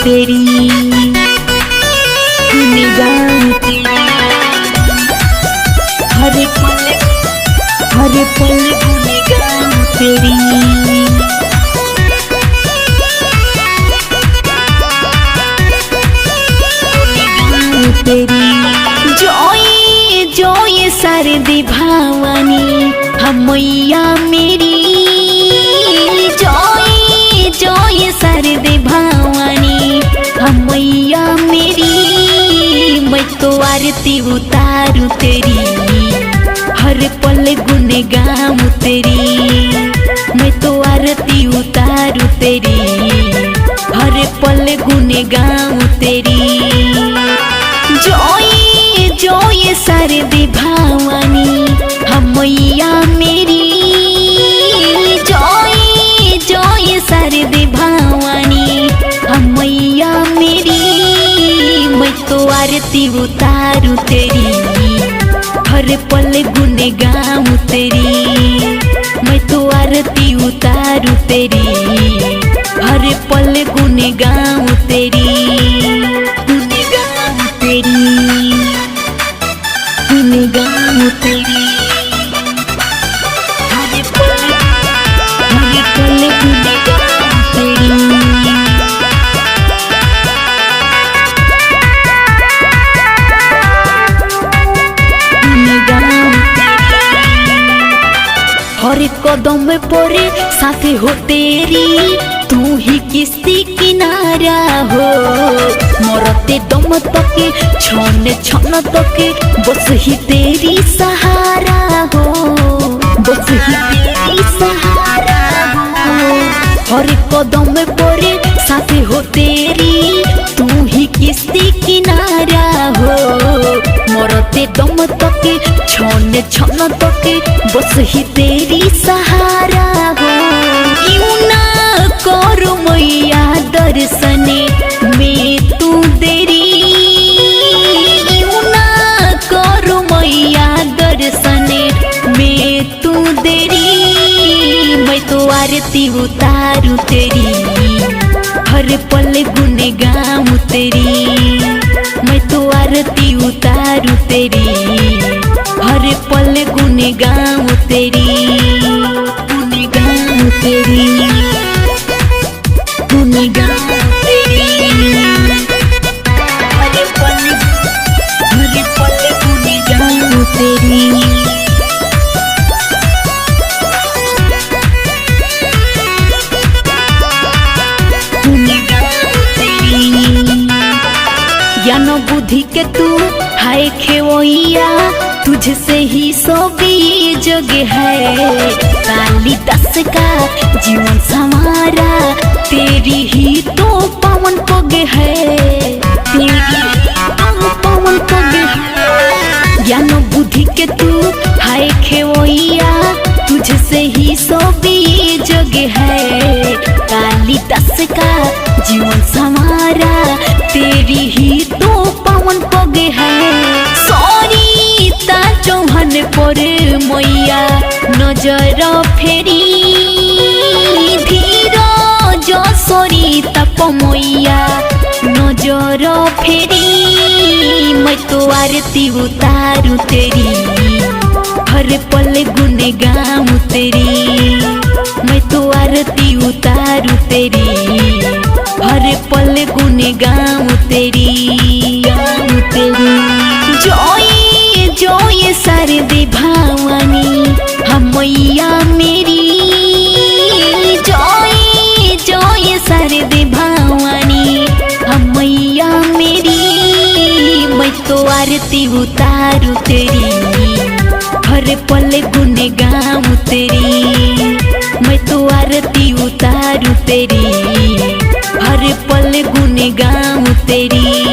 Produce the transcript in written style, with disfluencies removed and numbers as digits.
तेरी निगाह तेरी हर पल निगाह तेरी तेरी जोए सरदी भावानी हमैया मेरी जोए सरदी भावानी हमैया मेरी मैं तो आरती उतारू तेरी हर पल गुन गाऊं तेरी मैं तो आरती उतारू तेरी हर पल गुन गाऊं तेरी जोए सरदी भावानी हमैया मेरी जोए सरदी भावानी हमैया मेरी मैं तो आरती उतारू तेरी हर पल गुन गाऊं तेरी मैं तो आरती उतारू तेरी हर पल गुन गाऊं तेरी निगाह तेरी हर पल निगाह तेरी हर कदम पर साथ हो तेरी तू ही किस्ती किनारा हो मरते दम तक छन तक बस ही तेरी सहारा हो बस ही तेरी सहारा हो हर कदम पर साथ हो तेरी तू ही किस्ती किनारा हो मरते दम तक छन तक बस ही तेरी सहारा हो क्यों ना करो मैया दर्शने में तू देरी क्यों ना करो मैया दर्शने में तू देरी मैं तो आरती उतारू तेरी हर पल गुन गाऊं तेरी मैं तो आरती उतारू तेरी हर पल गुन गाऊं तेरी गुन गाऊं तेरी गुन गाऊं तेरी हर पल गुन गाऊं तेरी ज्ञान बुद्धि के तू हाय खेवैया तुझसे ही सोबी जग है कालिदास का जीवन संवारा तेरी ही तो पावन पग है तेरी तो पावन पग है ज्ञान बुद्धि के तू हाय खेवैया तुझसे ही सोबी जग है कालिदास का जीवन संवारा तेरी ही तो पावन पग है सरिता चौहान पर मैया नजर फेरी धीरज सरिता मैया नजर फेरी मैं तो आरती उतारू तेरी हर पल गुन गाऊं तेरी मैं तो आरती उतारू तेरी हर पल गुन गाऊं तेरी जोए सरदी भावानी हमैया मेरी जोए सरदी भावानी हमैया मेरी मैं तो आरती उतारू तेरी हर पल गुन गाऊं तेरी मैं तो आरती उतारू तेरी हर पल गुन गाऊं तेरी।